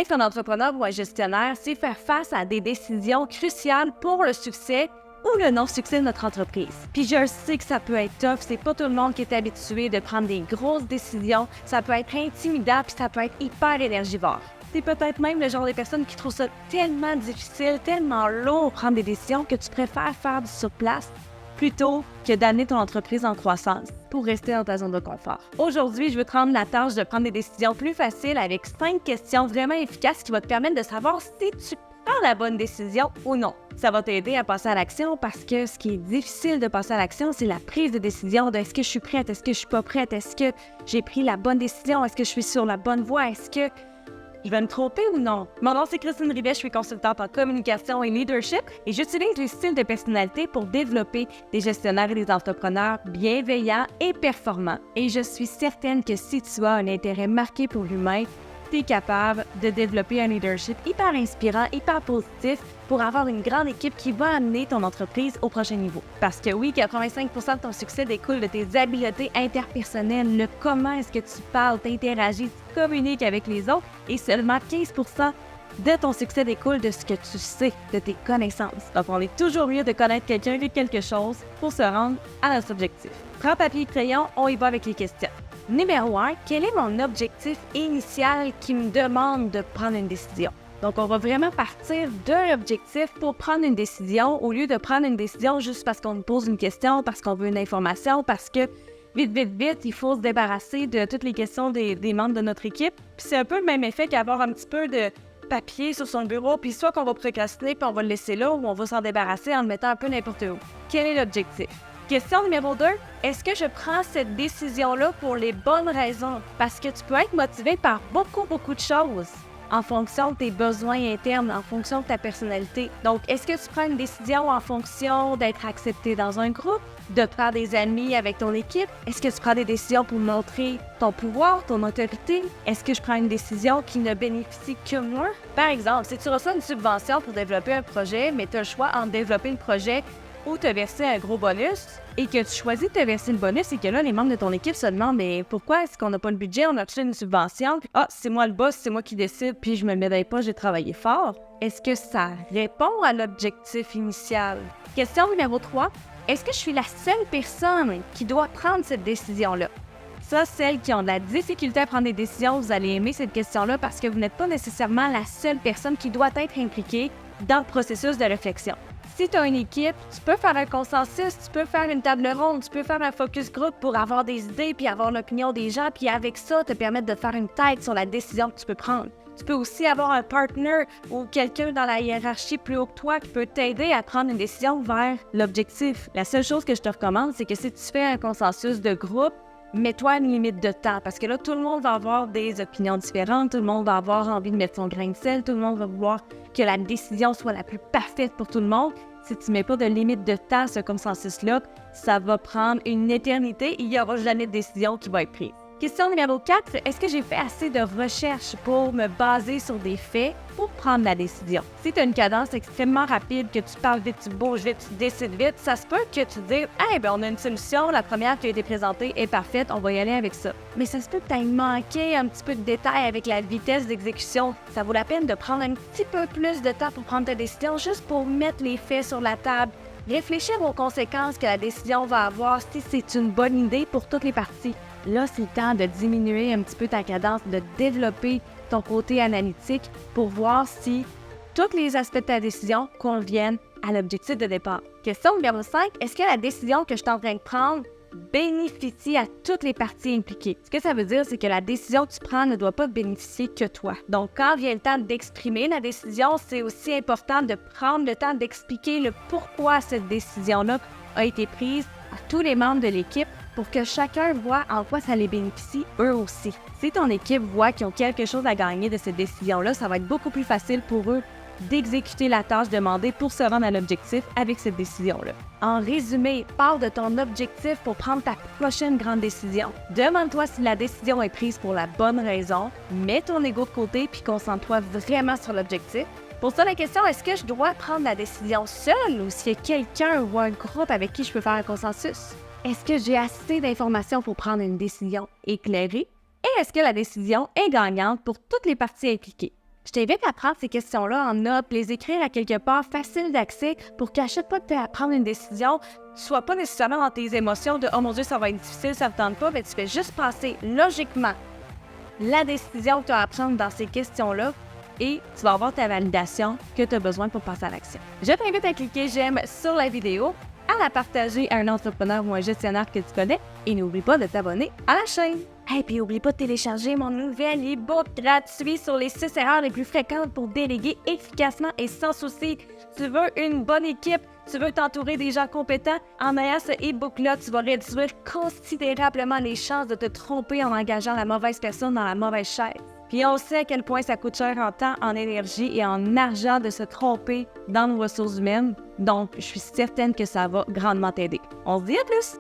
Être un entrepreneur ou un gestionnaire, c'est faire face à des décisions cruciales pour le succès ou le non-succès de notre entreprise. Puis je sais que ça peut être tough, c'est pas tout le monde qui est habitué de prendre des grosses décisions, ça peut être intimidant puis ça peut être hyper énergivore. C'est peut-être même le genre de personnes qui trouvent ça tellement difficile, tellement lourd prendre des décisions que tu préfères faire du sur place plutôt que d'amener ton entreprise en croissance pour rester dans ta zone de confort. Aujourd'hui, je veux te rendre la tâche de prendre des décisions plus faciles avec 5 questions vraiment efficaces qui vont te permettre de savoir si tu prends la bonne décision ou non. Ça va t'aider à passer à l'action parce que ce qui est difficile de passer à l'action, c'est la prise de décision de est-ce que je suis prête, est-ce que je suis pas prête, est-ce que j'ai pris la bonne décision, est-ce que je suis sur la bonne voie, est-ce que je vais me tromper ou non? Mon nom, c'est Christine Rivet, je suis consultante en communication et leadership et j'utilise les styles de personnalité pour développer des gestionnaires et des entrepreneurs bienveillants et performants. Et je suis certaine que si tu as un intérêt marqué pour l'humain, tu es capable de développer un leadership hyper inspirant, hyper positif pour avoir une grande équipe qui va amener ton entreprise au prochain niveau. Parce que oui, 85% de ton succès découle de tes habiletés interpersonnelles, le comment est-ce que tu parles, t'interagis, tu communiques avec les autres et seulement 15% de ton succès découle de ce que tu sais, de tes connaissances. Donc, on est toujours mieux de connaître quelqu'un et quelque chose pour se rendre à notre objectif. Prends papier et crayon, on y va avec les questions. Numéro 1, quel est mon objectif initial qui me demande de prendre une décision? Donc, on va vraiment partir d'un objectif pour prendre une décision au lieu de prendre une décision juste parce qu'on nous pose une question, parce qu'on veut une information, parce que vite, il faut se débarrasser de toutes les questions des membres de notre équipe. Puis c'est un peu le même effet qu'avoir un petit peu de papier sur son bureau, puis soit qu'on va procrastiner, puis on va le laisser là, ou on va s'en débarrasser en le mettant un peu n'importe où. Quel est l'objectif? Question numéro 2, est-ce que je prends cette décision-là pour les bonnes raisons? Parce que tu peux être motivé par beaucoup de choses en fonction de tes besoins internes, en fonction de ta personnalité. Donc, est-ce que tu prends une décision en fonction d'être accepté dans un groupe, de te faire des amis avec ton équipe? Est-ce que tu prends des décisions pour montrer ton pouvoir, ton autorité? Est-ce que je prends une décision qui ne bénéficie que moi? Par exemple, si tu reçois une subvention pour développer un projet, mais tu as le choix entre développer le projet ou te verser un gros bonus, et que tu choisis de te verser le bonus et que là, les membres de ton équipe se demandent « Mais pourquoi est-ce qu'on n'a pas le budget? On a reçu une subvention. » Puis « Ah, c'est moi le boss, c'est moi qui décide, puis je me mets dans les poches, j'ai travaillé fort. » Est-ce que ça répond à l'objectif initial? Question numéro 3. Est-ce que je suis la seule personne qui doit prendre cette décision-là? Ça, celles qui ont de la difficulté à prendre des décisions, vous allez aimer cette question-là parce que vous n'êtes pas nécessairement la seule personne qui doit être impliquée dans le processus de réflexion. Si tu as une équipe, tu peux faire un consensus, tu peux faire une table ronde, tu peux faire un focus group pour avoir des idées puis avoir l'opinion des gens, puis avec ça, te permettre de faire une tête sur la décision que tu peux prendre. Tu peux aussi avoir un partner ou quelqu'un dans la hiérarchie plus haut que toi qui peut t'aider à prendre une décision vers l'objectif. La seule chose que je te recommande, c'est que si tu fais un consensus de groupe, mets-toi une limite de temps parce que là, tout le monde va avoir des opinions différentes, tout le monde va avoir envie de mettre son grain de sel, tout le monde va vouloir que la décision soit la plus parfaite pour tout le monde. Si tu ne mets pas de limite de temps à ce consensus-là, ça va prendre une éternité et il n'y aura jamais de décision qui va être prise. Question numéro 4, est-ce que j'ai fait assez de recherches pour me baser sur des faits pour prendre la décision? Si tu as une cadence extrêmement rapide, que tu parles vite, tu bouges vite, tu décides vite, ça se peut que tu te dises « Hey, on a une solution, la première qui a été présentée est parfaite, on va y aller avec ça. » Mais ça se peut que tu aies manqué un petit peu de détails avec la vitesse d'exécution. Ça vaut la peine de prendre un petit peu plus de temps pour prendre ta décision, juste pour mettre les faits sur la table. Réfléchir aux conséquences que la décision va avoir si c'est une bonne idée pour toutes les parties. Là, c'est le temps de diminuer un petit peu ta cadence, de développer ton côté analytique pour voir si tous les aspects de ta décision conviennent à l'objectif de départ. Question numéro 5, est-ce que la décision que je suis en train de prendre bénéficie à toutes les parties impliquées? Ce que ça veut dire, c'est que la décision que tu prends ne doit pas bénéficier que toi. Donc, quand vient le temps d'exprimer la décision, c'est aussi important de prendre le temps d'expliquer le pourquoi cette décision-là a été prise à tous les membres de l'équipe pour que chacun voit en quoi ça les bénéficie eux aussi. Si ton équipe voit qu'ils ont quelque chose à gagner de cette décision-là, ça va être beaucoup plus facile pour eux d'exécuter la tâche demandée pour se rendre à l'objectif avec cette décision-là. En résumé, parle de ton objectif pour prendre ta prochaine grande décision. Demande-toi si la décision est prise pour la bonne raison, mets ton ego de côté puis concentre-toi vraiment sur l'objectif. Pour ça, la question, est-ce que je dois prendre la décision seule ou s'il y a quelqu'un ou un groupe avec qui je peux faire un consensus? Est-ce que j'ai assez d'informations pour prendre une décision éclairée? Et est-ce que la décision est gagnante pour toutes les parties impliquées? Je t'invite à prendre ces questions-là en note, les écrire à quelque part facile d'accès pour qu'à chaque fois que tu aies à prendre une décision, tu ne sois pas nécessairement dans tes émotions de « Oh mon Dieu, ça va être difficile, ça ne me tente pas », mais tu fais juste passer logiquement la décision que tu as à prendre dans ces questions-là et tu vas avoir ta validation que tu as besoin pour passer à l'action. Je t'invite à cliquer « J'aime » sur la vidéo, à la partager à un entrepreneur ou un gestionnaire que tu connais et n'oublie pas de t'abonner à la chaîne. Et puis n'oublie pas de télécharger mon nouvel e-book gratuit sur les 6 erreurs les plus fréquentes pour déléguer efficacement et sans souci. Tu veux une bonne équipe, tu veux t'entourer des gens compétents. En ayant ce e-book-là, tu vas réduire considérablement les chances de te tromper en engageant la mauvaise personne dans la mauvaise chaise. Puis on sait à quel point ça coûte cher en temps, en énergie et en argent de se tromper dans nos ressources humaines. Donc, je suis certaine que ça va grandement t'aider. On se dit à plus!